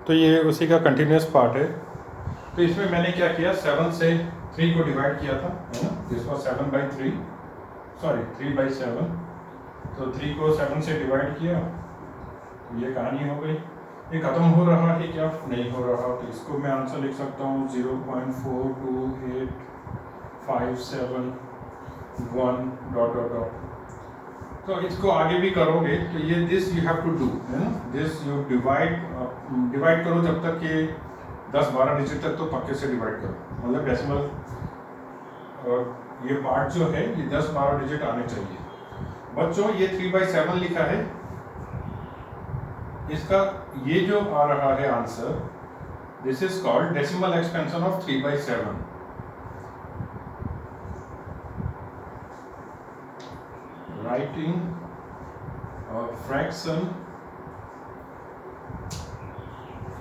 तो ये उसी का कंटिन्यूस पार्ट है। तो इसमें मैंने क्या किया, 7 से 3 को डिवाइड किया था, है ना। This was 7/3, sorry 3/7। तो 3 को 7 से डिवाइड किया, तो ये कहानी हो गई। ये ख़त्म हो रहा है क्या? नहीं हो रहा। तो इसको मैं आंसर लिख सकता हूँ 0.42857 डॉट डॉट डॉट। तो इसको आगे भी करोगे तो ये this you have to do, है ना। दिस यू डिवाइड करो जब तक कि 10-12 डिजिट तक तो पक्के से डिवाइड करो, मतलब डेसिमल ये पार्ट जो है ये 10-12 डिजिट आने चाहिए। बच्चों ये 3/7 लिखा है, इसका ये जो आ रहा है answer, this is called decimal expansion of 3/7। Writing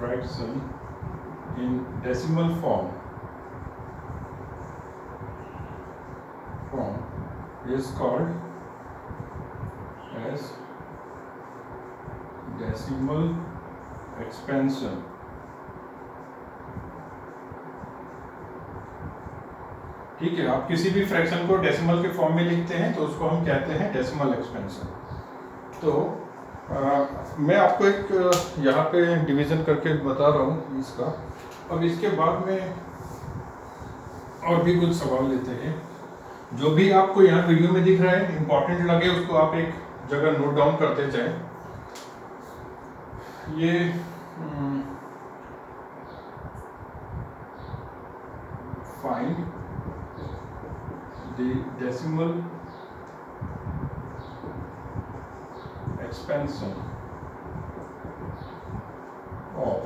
fraction in decimal form is called as decimal expansion। ठीक है, आप किसी भी फ्रैक्शन को डेसिमल के फॉर्म में लिखते हैं तो उसको हम कहते हैं डेसिमल एक्सपेंशन। तो मैं आपको एक यहाँ पे डिवीज़न करके बता रहा हूँ इसका। अब इसके बाद में और भी कुछ सवाल लेते हैं। जो भी आपको यहाँ वीडियो में दिख रहा है इम्पोर्टेंट लगे उसको आप एक जगह नोट डाउन करते जाएं। ये find the decimal expansion of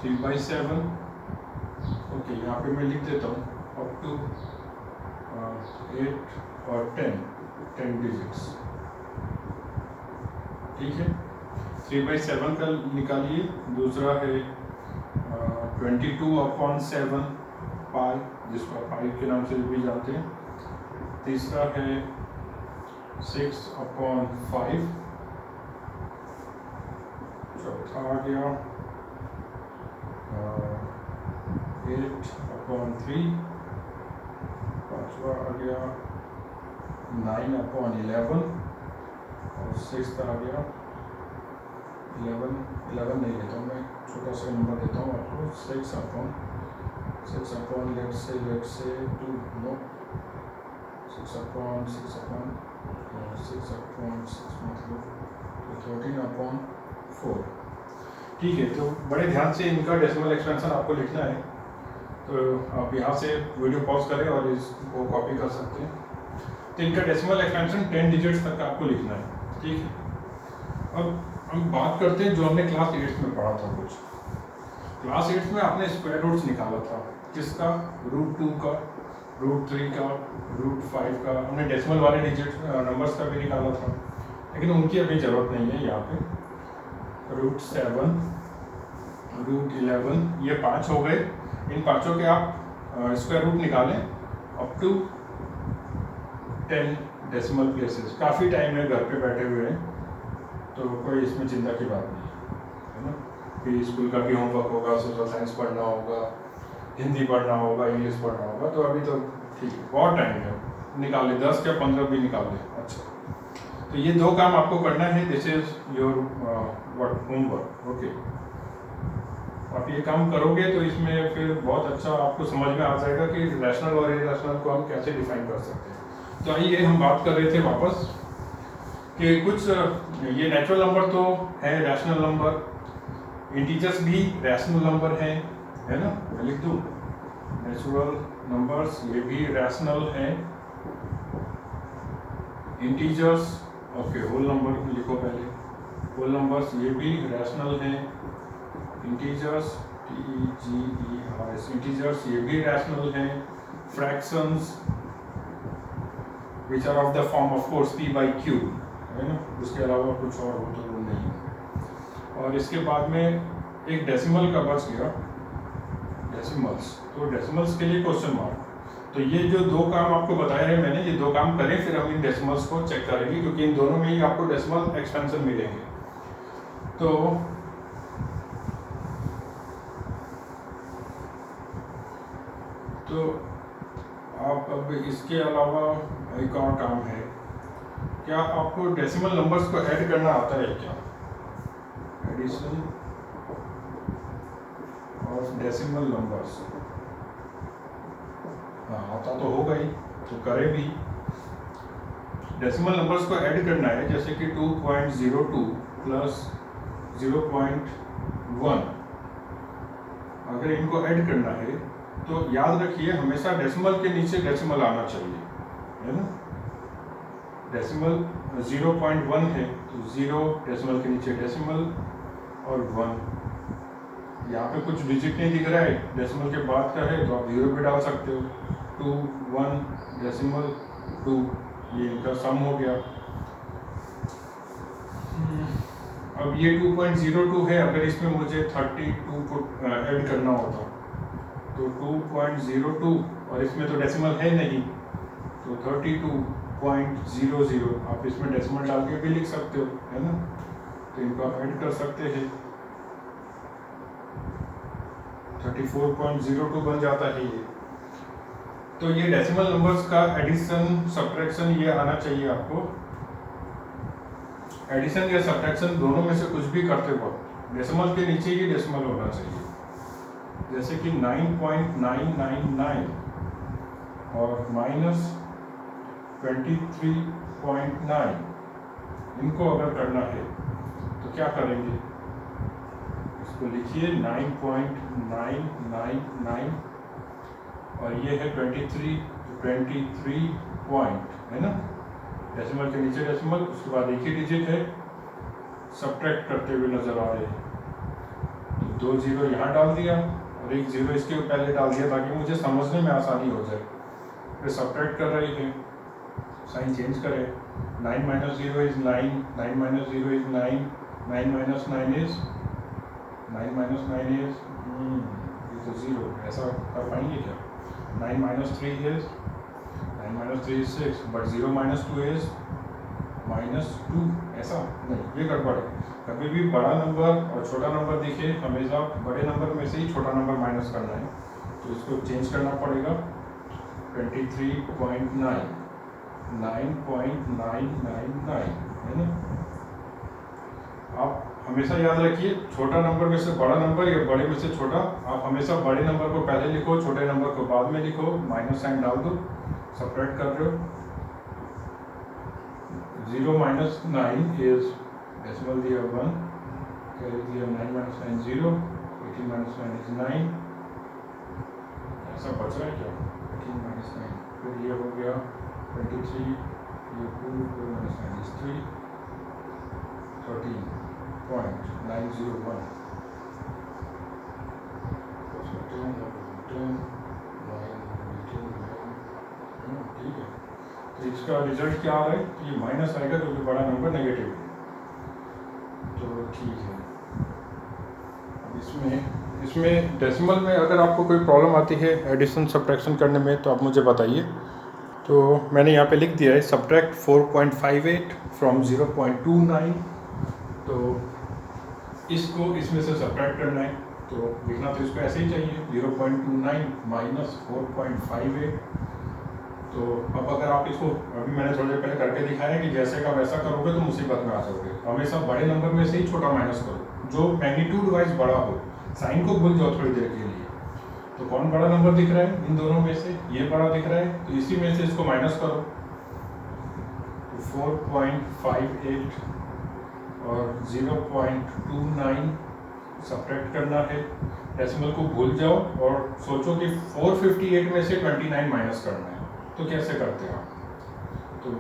3/7। Okay, यहाँ पे मैं लिख देता हूँ अप टू 8 और 10 डिजिट्स। ठीक है, 3/7 का निकालिए। दूसरा है 22/7 पाई, जिसको पाई के नाम से भी जानते हैं। तीसरा है 6/5। चौथा आ गया 8/3। पांचवा आ गया 9/11 और 6th आ गया 11 नहीं लेता हूँ मैं, छोटा सा नंबर देता हूँ आपको, 6/2 let's say 2, no 6/6 मतलब 13/4। ठीक है, तो बड़े ध्यान से इनका डेसिमल एक्सपेंशन आपको लिखना है। तो आप यहाँ से वीडियो पॉज करें और इसको कॉपी कर सकते हैं। तो इनका डेसिमल एक्सपेंशन 10 डिजिट्स तक आपको लिखना है। ठीक है, अब हम बात करते हैं जो हमने क्लास 8 में पढ़ा था। कुछ क्लास 8 में आपने स्क्वायर रूट्स निकाला था, किसका? √2 का, √3 का, √5 का। हमने डेसिमल वाले डिजिट नंबर्स का भी निकाला था, लेकिन उनकी अभी ज़रूरत नहीं है। यहाँ पे √7, √11 ये 5 हो गए। इन पाँचों के आप स्क्वायर रूट निकालें अप टू 10 डेसिमल प्लेसेस। काफ़ी टाइम है, घर पे बैठे हुए हैं, तो कोई इसमें चिंता की बात नहीं है ना। कि स्कूल का भी होमवर्क होगा, सोशल साइंस पढ़ना होगा, हिंदी पढ़ना होगा, इंग्लिश पढ़ना होगा, तो अभी तो ठीक है, बहुत टाइम है, निकाले 10 या 15 भी निकाल लें। अच्छा, तो ये 2 काम आपको करना है। This is your homework. Okay, आप ये काम करोगे तो इसमें फिर बहुत अच्छा आपको समझ में आ जाएगा कि रैशनल और इरेशनल को हम कैसे डिफाइन कर सकते हैं। तो आइए हम बात कर रहे थे वापस कि कुछ ये नेचुरल नंबर तो है, रैशनल नंबर, इंटीजर्स भी रैशनल नंबर है ना। मैं लिख दूँ नेचुरल नंबर्स, ये भी रैशनल है। इंटीजर्स, ओके, होल नंबर लिखो पहले, होल नंबर्स ये भी रैशनल हैं। इंटीजर्स, TEGERS, इंटीजर्स ये भी रैशनल हैं। Fractions which are of the form of course P/Q, है ना, उसके अलावा कुछ और हो तो नहीं है। और इसके बाद में एक डेसिमल का बच गया, डेसिमल्स। तो डेसिमल्स के लिए क्वेश्चन मार्क। तो ये जो 2 काम आपको बताए हैं मैंने, ये 2 काम करें, फिर हम इन डेसिमल्स को चेक करेंगे, क्योंकि इन दोनों में ही आपको डेसिमल एक्सपेंशन मिलेंगे। तो तो आप अब इसके अलावा एक और काम है, क्या आपको डेसिमल नंबर्स को ऐड करना आता है क्या? एडिशन ऑफ डेसिमल नंबर्स, हाँ आता तो होगा ही, तो करें भी। डेसिमल नंबर्स को ऐड करना है, जैसे कि 2.02 प्लस 0.1, अगर इनको ऐड करना है तो याद रखिए हमेशा डेसिमल के नीचे डेसिमल आना चाहिए, है ना। डेसिमल 0.1 है तो 0 डेसिमल के नीचे डेसिमल और 1। यहाँ पे कुछ डिजिट नहीं दिख रहा है, डेसिमल के बाद का है तो आप 0 पे डाल सकते हो। 2 1 डेसिमल 2, ये इनका सम हो गया। अब ये 2.02 है, अगर इसमें मुझे 32 को ऐड करना होता तो 2.02, और इसमें तो डेसिमल है नहीं तो 32.00, आप इसमें डेसिमल डाल के भी लिख सकते हो, है ना। तो इनको आप ऐड कर सकते हैं, 34.02 बन जाता है ये। तो ये डेसिमल नंबर्स का एडिशन सब्ट्रैक्शन ये आना चाहिए आपको। एडिशन या सब्ट्रैक्शन दोनों में से कुछ भी करते वक्त डेसिमल के नीचे ही डेसिमल होना चाहिए। जैसे कि 9.999 और माइनस 23.9, इनको अगर करना है तो क्या करेंगे, इसको लिखिए 9.999 और ये है 23 पॉइंट, है ना। डेसिमल के नीचे डेसिमल, उसके बाद एक ही डिजिट है, सब्ट्रैक्ट करते हुए नजर आ रहे हैं। तो 2 0 यहाँ डाल दिया और 1 0 इसके पहले डाल दिया ताकि मुझे समझने में आसानी हो जाए। फिर सब्ट्रैक्ट कर रहे हैं, साइन चेंज करें। 9 - 0 इज 9, 9 - 0 इज 9, 9 - 9 इज 9 - 9 इज ये तो 0, ऐसा कर पाएंगे क्या? 9 - 3 इज 9 - 3 इज 6, बट 0 - 2 इज -2, ऐसा नहीं, ये गड़बड़ है। कभी भी बड़ा नंबर और छोटा नंबर दिखे, हमेशा बड़े नंबर में से ही छोटा नंबर माइनस करना है, तो इसको चेंज करना पड़ेगा। 23.9, 9.999, है ना। आप हमेशा याद रखिए, छोटा नंबर में से बड़ा नंबर या बड़े में से छोटा, आप हमेशा बड़े नंबर को पहले लिखो, छोटे नंबर को बाद में लिखो, माइनस साइन डाल दो, सब्ट्रैक्ट कर रहे हो। 0 - 9 इज डेसिमल दिया 1, कैरी दिया 9 - 9 0, 18 - 9 इज 9, ऐसा बच रहा है क्या? 18 - 9, फिर ये हो गया 23, ये 2 - 9 इज 3, 13.901, 10, ठीक है। तो इसका रिजल्ट क्या आ रहा है? ये माइनस आएगा क्योंकि बड़ा नंबर नेगेटिव है, तो ठीक है। इसमें डेसिमल में अगर आपको कोई प्रॉब्लम आती है एडिशन सब्ट्रैक्शन करने में तो आप मुझे बताइए। तो मैंने यहाँ पे लिख दिया है सब्ट्रैक्ट 4.58 फ्रॉम 0.29, तो इसको इसमें से सब्ट्रैक्ट करना है, तो लिखना तो इसको ऐसे ही चाहिए 0.29 माइनस 4.58। तो अब अगर आप इसको, अभी मैंने थोड़ी देर पहले करके दिखाया कि जैसे का वैसा करोगे तो मुसीबत में आ जाओगे। हमेशा बड़े नंबर में से ही छोटा माइनस करो, जो मैग्नीट्यूड वाइज बड़ा हो। साइन को भूल जाओ थोड़ी देर के लिए। तो कौन बड़ा नंबर दिख रहा है इन दोनों में से? ये बड़ा दिख रहा है, तो इसी में से इसको माइनस करो। तो 4.58 और 0.29 सब्ट्रैक्ट करना है। डेसिमल को भूल जाओ और सोचो कि 458 में से 29 माइनस करना है, तो कैसे करते हैं आप? तो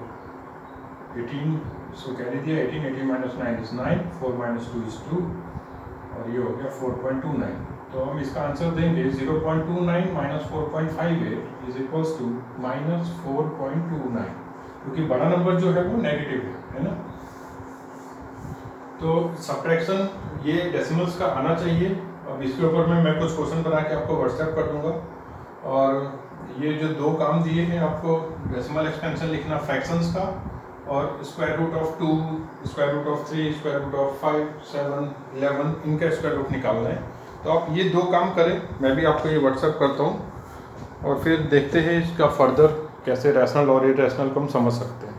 18 इसको कैरी दिया, 18 - 9 इज 9, 4 - 2 इज 2, और ये हो गया 4.29। तो हम इसका आंसर देंगे 0.29 minus 4.58 is equals to minus 4.29, क्योंकि बड़ा नंबर जो है वो नेगेटिव है ना। तो सब्ट्रैक्शन ये डेसिमल्स का आना चाहिए। अब इसके ऊपर मैं कुछ क्वेश्चन बना के आपको व्हाट्सएप कर दूंगा, और ये जो 2 काम दिए हैं आपको, डेसिमल एक्सपेंशन लिखना फ्रैक्शंस का, और square root of 2, square root of 3, square root of 5, 7, 11, इनका स्क्वायर रूट निकालना है। तो आप ये 2 काम करें, मैं भी आपको ये व्हाट्सएप करता हूँ। और फिर देखते हैं इसका फर्दर कैसे रैशनल और इरेशनल को हम समझ सकते हैं।